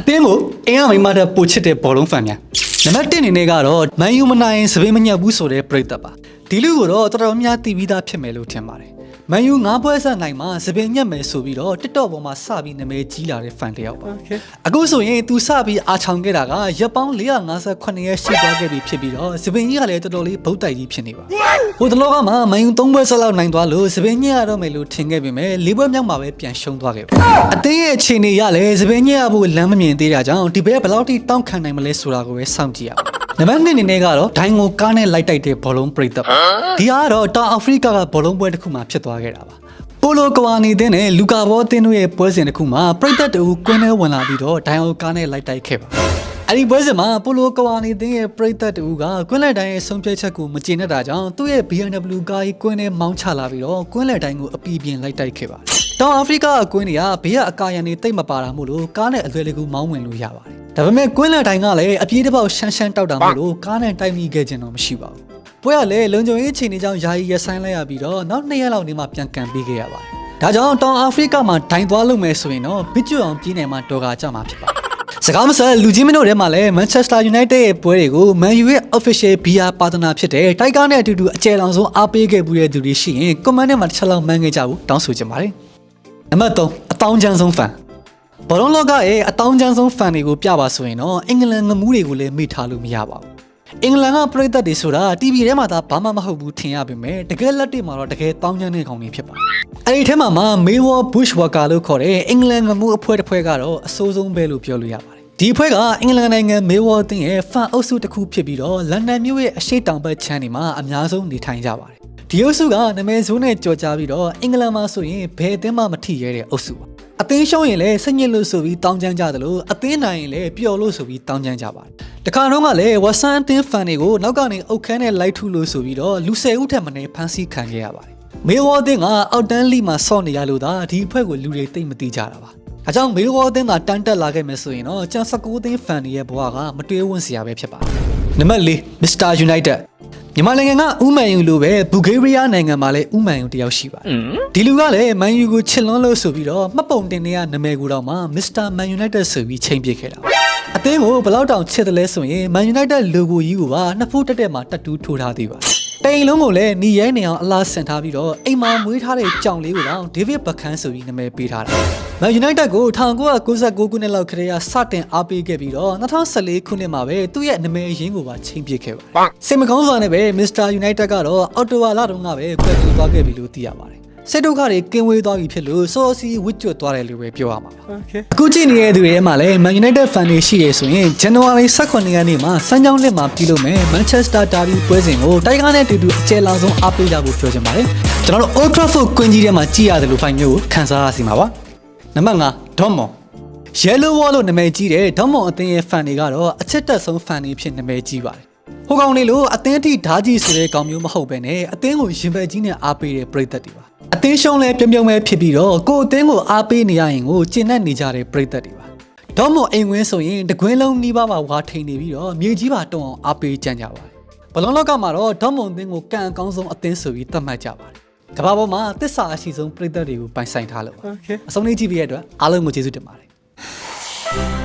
တင်းကိုအင်းအမိမတဲ့ပိုချစ်တဲ့ဘောလုံးဖန်များနံပါတ်1အနေနဲ့ကတော့မန်ယူမနိုင်စပင်းမညက်ဘူးဆိုတဲ့ပရိသတ်ပါဒီလူကိုတော့တော်တော်များတည်ပြီးသားဖြစ်မယ်လို့ထင်ပါတယ်မန်ယူ9ပွဲဆက်နိုင်မှာစပင်းညက်မယ်ဆိုပြီးတော့ TikTok ပေါ်မှာစပြီးနာမည်ကြီးလာတဲ့ fan တယောက်ပါအခုဆိုရင်သူစပြီးအားချောင်ခဲ့တာကရက်ပေါင်း458ရက်ရှိသွားခဲ့ပြီဖြစ်ပြီးတော့စပင်းကြီးကလည်းတော်တော်လေးဗုဒ္ဓတိုက်ကြီးဖြစ်နေပါဟိုတလောကမှာမန်ယူ3ပွဲဆက်လောက်နိုင်သွားလို့စပင်းညက်ရတော့မယ်လို့ထင်ခဲ့ပေမဲ့4ပွဲမြောက်မှာပဲပြန်ရှုံးသွားခဲ့ပါအသင်းရဲ့အခြေအနေရလဲစပင်းညက်ရဖို့လမ်းမမြင်သေးတာကြောင့်ဒီဘက်ဘယ်လောက်ထိတောင်းခံနိုင်မလဲဆိုတာကိုပဲစောင့်ကြည့်ရအောင်နံပါတ်2အနေနဲ့ကတော့ဒိုင်ကိုကားနဲ့လိုက်တိုက်တဲ့ဘောလုံးပရိသတ်ပါဒီကတော့တောင်အာဖရိကကဘောလုံးပွဲတစ်ခုမှဖြစ်သွားခဲ့တာပါပိုလိုကွာနေတဲ့နဲ့လူကာဘောအသင်းတို့ရဲ့ပွဲစဉ်တစ်ခုမှာပရိသတ်တူကွင်းထဲဝင်လာပြီးတော့ဒိုင်ကိုကားနဲ့လိုက်တိုက်ခဲ့ပါအဲ့ဒီပွဲစဉ်မှာပိုလိုကွာနေတဲ့ရဲ့ပရိသတ်တူကကွင်းလက်တိုင်းရဲ့ဆုံးဖြတ်ချက်ကိုမကျေနပ်တာကြောင့်သူ့ရဲ့ BMW ကားကြီးကွင်းထဲမောင်းချလာပြီးတော့ကွင်းလက်တိုင်းကိုအပီးပြင်းလိုက်တိုက်ခဲ့ပါတောင်အာဖရိကကွင်းတွေကဘေးကအကာရန်တွေတိတ်မပါတာမို့လို့ကားနဲ့အလွယ်တကူမောင်းဝင်လို့ရပါတယ်ဒါပေမဲ့ကွင်းလက်တိုင်းကလည်းအပြေးတစ်ပေါက်ရှမ်းတောက်တာမို့လို့ကားနဲ့တိုက်မိခဲ့ခြင်းတော့မရှိပါဘူးပွဲကလည်းလုံခြုံရေးအခြေအနေကြောင့်ယာယီရဆိုင်လိုက်ရပြီးတော့နောက်2ရက်လောက်နေမှပြန်ကန်ပေးခဲ့ရပါတယ်ဒါကြောင့်တောင်အာဖရိကမှာဒိုင်သွားလုပ်မယ်ဆိုရင်တော့ဘစ်ကျွအောင်ပြည်နယ်မှာတော်ကာကြမှာဖြစ်ပါတယ်စကားမဆက်လူကြီးမတို့ထဲမှာလည်း Manchester United ရဲ့ပွဲတွေကို Man U ရဲ့ official beer partner ဖြစ်တဲ့တိုက်ကားနဲ့အတူတူအကျယ်လောင်ဆုံးအားပေးခဲ့မှုတဲ့သူတွေရှိရင် comment ထဲမှာတစ်ချက်လောက်မှန်းခဲ့ကြဘူးတောင်းဆိုချင်ပါတယ်နံပါတ်3အတောင်းချမ်းဆုံး fan ဘောလုံးလောကရဲ့အတောင်းချမ်းဆုံး fan တွေကိုပြပါဆိုရင်တော့အင်္ဂလန်ငမူးတွေကိုလည်းမေ့ထားလို့မရပါဘူးအင်္ဂလန်ကပရိသတ်တွေဆိုတာ TV ထဲမှာသာဘာမှမဟုတ်ဘူးထင်ရပေမဲ့တကယ်လက်တွေ့မှာတော့တကယ်တောင်းချမ်းတဲ့ကောင်တွေဖြစ်ပါတယ်အဲ့ဒီထဲမှာ Millwall Bushwalker လို့ခေါ်တဲ့အင်္ဂလန်ငမူးအဖွဲ့တစ်ဖွဲ့ကတော့အဆိုးဆုံးပဲလို့ပြောလို့ရပါတယ်ဒီအဖွဲ့ကအင်္ဂလန်နိုင်ငံ Millwall အသင်းရဲ့ fan အုပ်စုတစ်ခုဖြစ်ပြီးတော့လန်ဒန်မြို့ရဲ့အရှေ့တောင်ဘက်ခြမ်းတွေမှာအများဆုံးနေထိုင်ကြပါတယ်ဒီအုပ်စုကနာမည်ဆိုးနဲ့ကြော်ကြားပြီးတော့အင်္ဂလန်မှာဆိုရင်ဘယ်အသင်းမှမထိရဲတဲ့အုပ်စုပါအသင်းရှုံးရင်လည်းစိတ်ညစ်လို့ဆိုပြီးတောင်းချမ်းကြတယ်လို့အသင်းနိုင်ရင်လည်းပျော်လို့ဆိုပြီးတောင်းချမ်းကြပါတယ်တခါတော့ကလည်းဝက်ဆန်အသင်း fan တွေကိုနောက်ကနေအုတ်ခမ်းနဲ့လိုက်ထုလို့ဆိုပြီးတော့လူ10ဦးထက်မနည်းဖမ်းဆီးခံခဲ့ရပါတယ်မေဝါအသင်းကအောက်တန်းလိမှာဆော့နေရလို့ဒါဒီအဖွဲ့ကိုလူတွေသိမ့်မသိကြတာပါအကြောင်းမေဝါအသင်းကတန်းတက်လာခဲ့မယ်ဆိုရင်တော့ကျန်19သင်း fan တွေရဲ့ဘဝကမတွေးဝန်းစရာပဲဖြစ်ပါတယ်နံပါတ်4 Mr. Unitedမြန်မာနိုင်ငံကဥမန်ယူလိုပဲဘူဂေးရီးယားနိုင်ငံမှာလည်းဥမန်ယူတယောက်ရှိပါတယ်ဒီလူကလည်းမန်ယူကိုချစ်လွန်းလို့ဆိုပြီးတော့မှတ်ပုံတင်နေရနာမည်ကိုတော့မှ Mr. Man United ဆိုပြီးချိန်ပစ်ခဲ့တာအသင်းကိုဘယ်လောက်တောင်ချစ်တယ်လဲဆိုရင် Man United logo ကြီးကိုပါနှစ်ဖူးတက်မှာတတူးထိုးထားသေးပါတယ်တိန်လုံးကိုလည်းနီရဲနေအောင်အလားဆင်ထားပြီးတော့အိမ်မှာမွေးထားတဲ့ကြောင်လေးကိုတော့ David Beckham ဆိုပြီးနာမည်ပေးထားတာ Man United ကို1999ခုနှစ်လောက်ကတည်းကစတင်အားပေးခဲ့ပြီးတော့2014ခုနှစ်မှာပဲသူ့ရဲ့နာမည်ရင်းကိုပါချိန်ပစ်ခဲ့ပါတယ်စိတ်မကောင်းစွာနဲ့ပဲ Mr. United ကတော့အော်တိုဝါလာတုန်းကပဲကွယ်လွန်သွားခဲ့ပြီလို့သိရပါတယ်စိတ်ဒုက္ခတွေကင်းဝေးသွားပြီဖြစ်လို့စောစီဝစ်ကျွတ်သွားတယ်လို့ပဲပြောရမှာပါအခုကြည့်နေတဲ့သူတွေထဲမှာလည်း Man United fan တွေရှိတယ်ဆိုရင် January 18ရက်နေ့မှာစမ်းချောင်းလက်မှာပြုလုပ်မယ် Manchester Derby ပွဲစဉ်ကိုတိုက်ကားနဲ့တူတူအကျယ်လောင်ဆုံးအားပေးကြဖို့ပြောချင်ပါတယ်ကျွန်တော်တို့ Old Trafford ကွင်းကြီးထဲမှာကြည့်ရတယ်လို့ဖိုင်မျိုးကိုခန်းစားရစီမှာပါနံပါတ်5 Dortmund Yellow Wall လို့နာမည်ကြီးတဲ့ Dortmund အသင်းရဲ့ fan တွေကတော့အချစ်တက်ဆုံး fan တွေဖြစ်နာမည်ကြီးပါတယ်ဟိုကောင်လေးလို့အသင်းအထိဓာကြီးဆိုတဲ့ကောင်မျိုးမဟုတ်ပဲနဲ့အသင်းကိုရင်ဘတ်ကြီးနဲ့အားပေးတဲ့ပရိသတ်တွေပါအသင်းရှုံးလဲပြုံးပဲဖြစ်ပြီးတော့ကိုယ်အသင်းကိုအားပေးနေရရင်ကိုကျင့်တတ်နေကြတဲ့ပရိသတ်တွေပါဒေါမို့အိမ်ဝင်းဆိုရင်တကွင်းလုံးနှီးပါးဝါထိန်နေပြီးတော့မြေကြီးပါတုံအောင်အားပေးကြကြပါတယ်ဘလုံးလောက်ကမှာတော့ဒေါမို့အသင်းကိုကံအကောင်းဆုံးအသင်းဆိုပြီးသတ်မှတ်ကြပါတယ်ကမ္ဘာပေါ်မှာသစ္စာအရှိဆုံးပရိသတ်တွေကိုပိုင်ဆိုင်ထားလို့ပါအဆုံးလေးကြည့်ပြီးရတဲ့အတွက်အားလုံးကိုကျေးဇူးတင်ပါတယ်